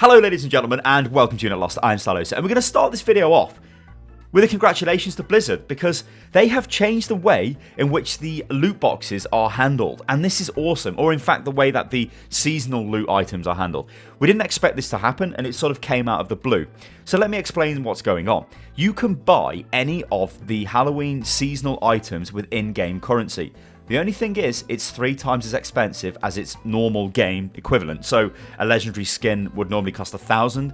Hello ladies and gentlemen, and welcome to Unit Lost. I'm Stylosa, and we're going to start this video off with a congratulations to Blizzard, because they have changed the way in which the loot boxes are handled, and this is awesome, or in fact the way that the seasonal loot items are handled. We didn't expect this to happen, and it sort of came out of the blue. So let me explain what's going on. You can buy any of the Halloween seasonal items with in-game currency. The only thing is, it's 3 times as expensive as its normal game equivalent. So a legendary skin would normally cost 1,000.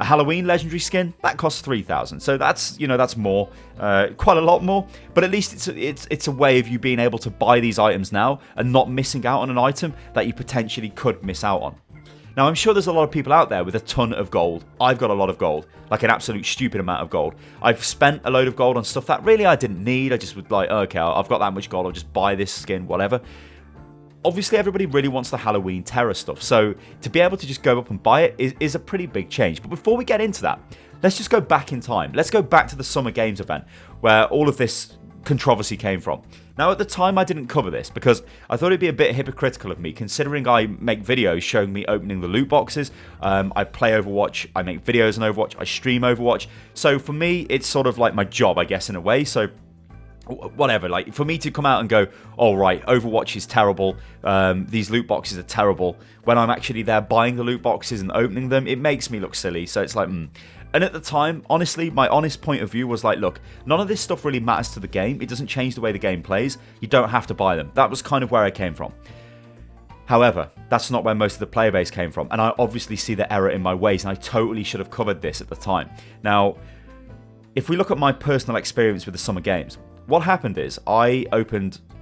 A Halloween legendary skin, that costs 3,000. So that's, that's more, quite a lot more. But at least it's a way of you being able to buy these items now and not missing out on an item that you potentially could miss out on. Now, I'm sure there's a lot of people out there with a ton of gold. I've got a lot of gold, like an absolute stupid amount of gold. I've spent a load of gold on stuff that really I didn't need. I just would like, okay, I've got that much gold, I'll just buy this skin, whatever. Obviously, everybody really wants the Halloween terror stuff, so to be able to just go up and buy it is a pretty big change. But before we get into that, let's just go back in time. Let's go back to the Summer Games event, where all of this controversy came from. Now, at the time, I didn't cover this because I thought it'd be a bit hypocritical of me, considering I make videos showing me opening the loot boxes. I play Overwatch, I make videos on Overwatch, I stream Overwatch. So for me, it's sort of like my job, I guess, in a way. So whatever, like for me to come out and go, all right, Overwatch is terrible, these loot boxes are terrible, when I'm actually there buying the loot boxes and opening them, it makes me look silly. So it's like, And at the time, honestly, my honest point of view was like, look, none of this stuff really matters to the game. It doesn't change the way the game plays. You don't have to buy them. That was kind of where I came from. However, that's not where most of the player base came from. And I obviously see the error in my ways, and I totally should have covered this at the time. Now, if we look at my personal experience with the Summer Games, what happened is I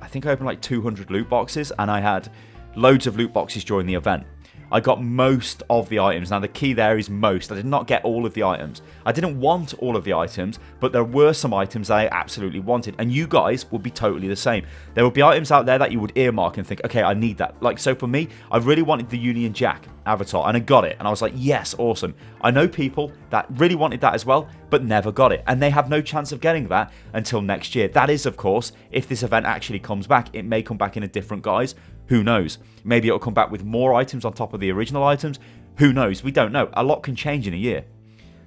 think I opened like 200 loot boxes, and I had loads of loot boxes during the event. I got most of the items. Now, the key there is most. I did not get all of the items. I didn't want all of the items, but there were some items that I absolutely wanted, and you guys would be totally the same. There would be items out there that you would earmark and think, okay, I need that. Like, so for me, I really wanted the Union Jack avatar, and I got it, and I was like, yes, awesome. I know people that really wanted that as well, but never got it, and they have no chance of getting that until next year. That is, of course, if this event actually comes back. It may come back in a different guise. Who knows? Maybe it'll come back with more items on top of the original items. Who knows? We don't know. A lot can change in a year.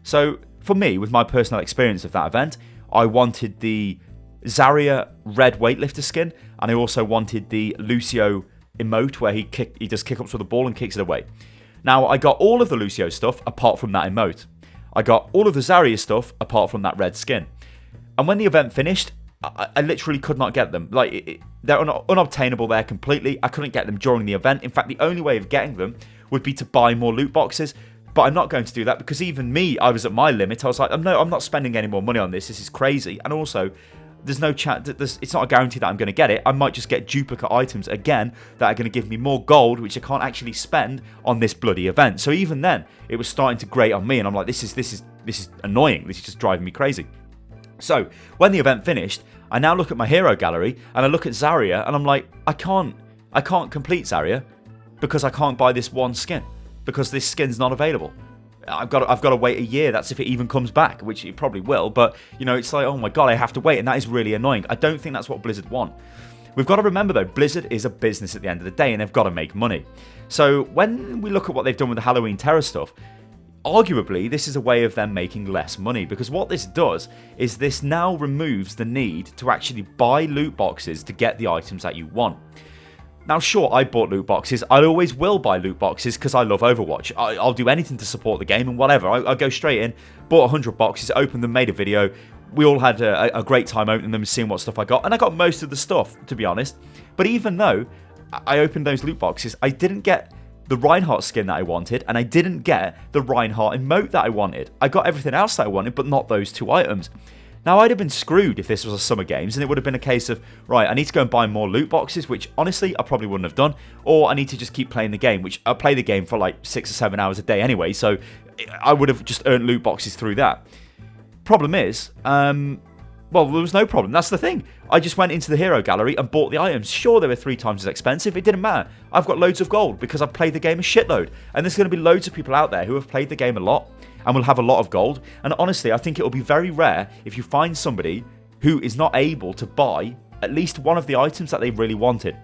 So for me, with my personal experience of that event, I wanted the Zarya red weightlifter skin, and I also wanted the Lucio emote where he does kick-ups with the ball and kicks it away. Now, I got all of the Lucio stuff apart from that emote. I got all of the Zarya stuff apart from that red skin. And when the event finished, I literally could not get them. Like, they're unobtainable there completely. I couldn't get them during the event. In fact, the only way of getting them would be to buy more loot boxes. But I'm not going to do that, because even me, I was at my limit. I was like, no, I'm not spending any more money on this. This is crazy. And also, there's no chance. It's not a guarantee that I'm going to get it. I might just get duplicate items again that are going to give me more gold, which I can't actually spend on this bloody event. So even then, it was starting to grate on me, and I'm like, this is annoying. This is just driving me crazy. So when the event finished, I now look at my hero gallery and I look at Zarya, and I'm like, I can't complete Zarya because I can't buy this one skin, because this skin's not available. I've got to wait a year. That's if it even comes back, which it probably will. But it's like, oh my god, I have to wait, and that is really annoying. I don't think that's what Blizzard want. We've got to remember though, Blizzard is a business at the end of the day, and they've got to make money. So when we look at what they've done with the Halloween terror stuff, arguably, this is a way of them making less money, because what this does is this now removes the need to actually buy loot boxes to get the items that you want. Now, sure, I bought loot boxes. I always will buy loot boxes because I love Overwatch. I'll do anything to support the game and whatever. I'll go straight in, bought 100 boxes, opened them, made a video. We all had a great time opening them and seeing what stuff I got. And I got most of the stuff, to be honest. But even though I opened those loot boxes, I didn't get the Reinhardt skin that I wanted, and I didn't get the Reinhardt emote that I wanted. I got everything else that I wanted, but not those 2 items. Now, I'd have been screwed if this was a Summer Games, and it would have been a case of, right, I need to go and buy more loot boxes, which honestly I probably wouldn't have done, or I need to just keep playing the game, which I play the game for like 6 or 7 hours a day anyway, so I would have just earned loot boxes through that. Problem is, well, there was no problem. That's the thing. I just went into the hero gallery and bought the items. Sure, they were 3 times as expensive. It didn't matter. I've got loads of gold because I've played the game a shitload. And there's going to be loads of people out there who have played the game a lot and will have a lot of gold. And honestly, I think it will be very rare if you find somebody who is not able to buy at least one of the items that they really wanted.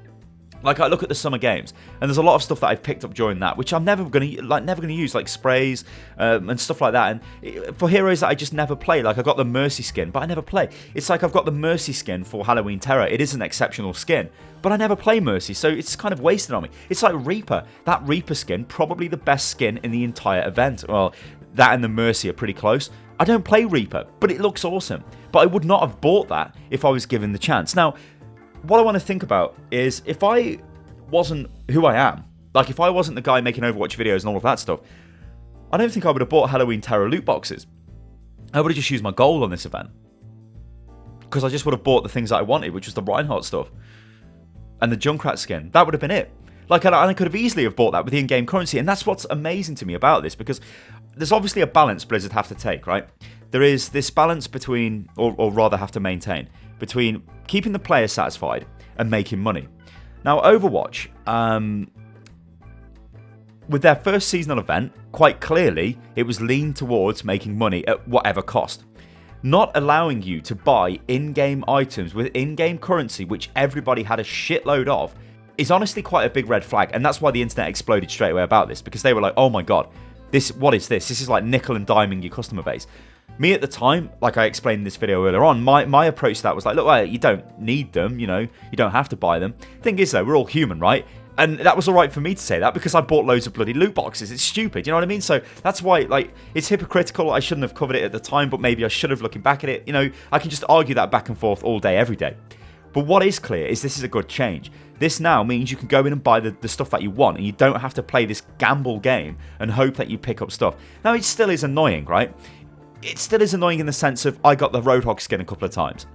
Like, I look at the summer games, and there's a lot of stuff that I've picked up during that, which I'm never gonna use, like sprays and stuff like that. And for heroes that I just never play, like I got the Mercy skin, but I never play. It's like I've got the Mercy skin for Halloween Terror. It is an exceptional skin, but I never play Mercy, so it's kind of wasted on me. It's like Reaper. That Reaper skin, probably the best skin in the entire event. Well, that and the Mercy are pretty close. I don't play Reaper, but it looks awesome. But I would not have bought that if I was given the chance. Now, what I want to think about is if I wasn't who I am, like if I wasn't the guy making Overwatch videos and all of that stuff, I don't think I would have bought Halloween Terror loot boxes. I would have just used my gold on this event. Because I just would have bought the things that I wanted, which was the Reinhardt stuff. And the Junkrat skin. That would have been it. Like, and I could have easily have bought that with the in-game currency. And that's what's amazing to me about this, because there's obviously a balance Blizzard have to take, right? There is this balance between, or rather have to maintain, between keeping the player satisfied and making money. Now, Overwatch, with their first seasonal event, quite clearly, it was leaned towards making money at whatever cost. Not allowing you to buy in-game items with in-game currency, which everybody had a shitload of, is honestly quite a big red flag. And that's why the internet exploded straight away about this, because they were like, oh my god, what is this? This is like nickel and diming your customer base. Me at the time, like I explained in this video earlier on, my approach to that was like, look, well, you don't need them, you know, you don't have to buy them. Thing is though, we're all human, right? And that was alright for me to say that because I bought loads of bloody loot boxes. It's stupid, you know what I mean? So that's why, like, it's hypocritical. I shouldn't have covered it at the time, but maybe I should have looking back at it. You know, I can just argue that back and forth all day, every day. But what is clear is this is a good change. This now means you can go in and buy the stuff that you want, and you don't have to play this gamble game and hope that you pick up stuff. Now, it still is annoying, right? It still is annoying in the sense of I got the Roadhog skin a couple of times.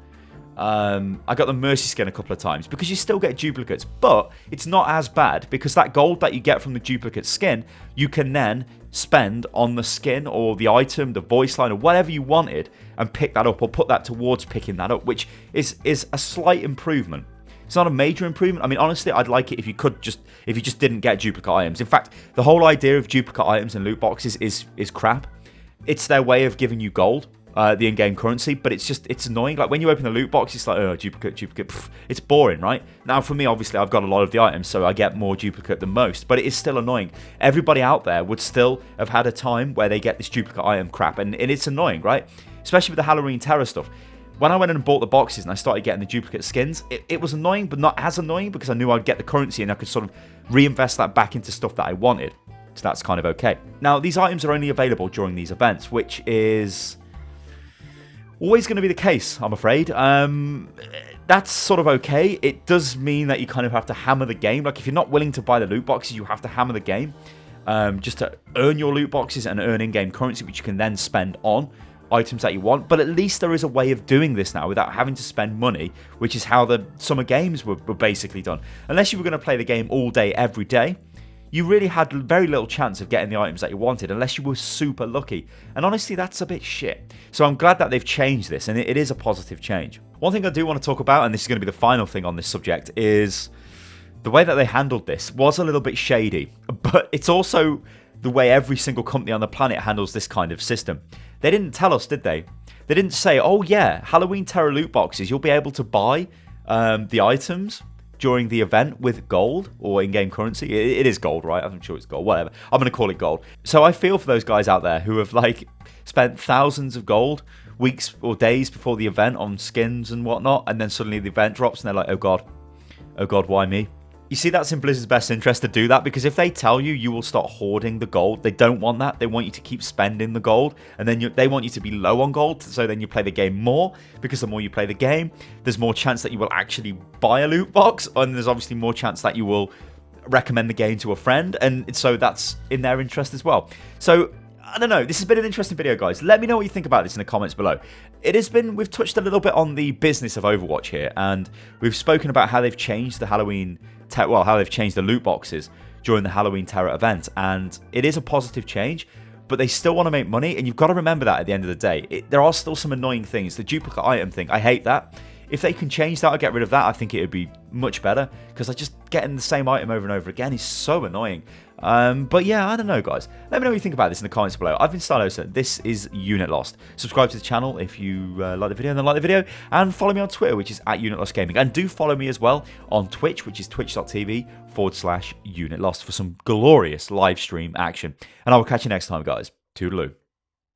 I got the Mercy skin a couple of times because you still get duplicates, but it's not as bad because that gold that you get from the duplicate skin, you can then spend on the skin or the item, the voice line or whatever you wanted and pick that up or put that towards picking that up, which is a slight improvement. It's not a major improvement. I mean, honestly, I'd like it if you just didn't get duplicate items. In fact, the whole idea of duplicate items and loot boxes is crap. It's their way of giving you gold, the in-game currency, but it's annoying. Like when you open the loot box, it's like, oh, duplicate. Pff, it's boring, right? Now, for me, obviously, I've got a lot of the items, so I get more duplicate than most, but it is still annoying. Everybody out there would still have had a time where they get this duplicate item crap, and it's annoying, right? Especially with the Halloween Terror stuff. When I went in and bought the boxes and I started getting the duplicate skins, it was annoying, but not as annoying because I knew I'd get the currency and I could sort of reinvest that back into stuff that I wanted. So that's kind of okay. Now, these items are only available during these events, which is always going to be the case, I'm afraid. That's sort of okay. It does mean that you kind of have to hammer the game. Like, if you're not willing to buy the loot boxes, you have to hammer the game just to earn your loot boxes and earn in-game currency, which you can then spend on items that you want. But at least there is a way of doing this now without having to spend money, which is how the summer games were basically done. Unless you were going to play the game all day, every day, you really had very little chance of getting the items that you wanted unless you were super lucky. And honestly, that's a bit shit. So I'm glad that they've changed this, and it is a positive change. One thing I do want to talk about, and this is going to be the final thing on this subject, is the way that they handled this was a little bit shady. But it's also the way every single company on the planet handles this kind of system. They didn't tell us, did they? They didn't say, oh yeah, Halloween Terror loot boxes, you'll be able to buy the items during the event with gold or in-game currency. It is gold, right? I'm sure it's gold, whatever. I'm going to call it gold. So I feel for those guys out there who have like spent thousands of gold weeks or days before the event on skins and whatnot, and then suddenly the event drops and they're like, oh god, why me? You see, that's in Blizzard's best interest to do that, because if they tell you, you will start hoarding the gold. They don't want that. They want you to keep spending the gold, and then they want you to be low on gold, so then you play the game more, because the more you play the game, there's more chance that you will actually buy a loot box, and there's obviously more chance that you will recommend the game to a friend, and so that's in their interest as well. So, I don't know, this has been an interesting video, guys. Let me know what you think about this in the comments below. We've touched a little bit on the business of Overwatch here, and we've spoken about how they've changed the how they've changed the loot boxes during the Halloween Terror event, and it is a positive change, but they still want to make money, and you've got to remember that at the end of the day. There are still some annoying things. The duplicate item thing, I hate that. if they can change that or get rid of that, I think it would be much better, because just getting the same item over and over again is so annoying. But yeah, I don't know, guys. Let me know what you think about this in the comments below. I've been Stylosa. This is Unit Lost. Subscribe to the channel if you like the video, and then like the video, and follow me on Twitter, which is @UnitLostGaming, and do follow me as well on Twitch, which is twitch.tv/UnitLost for some glorious live stream action. And I will catch you next time, guys. Toodaloo.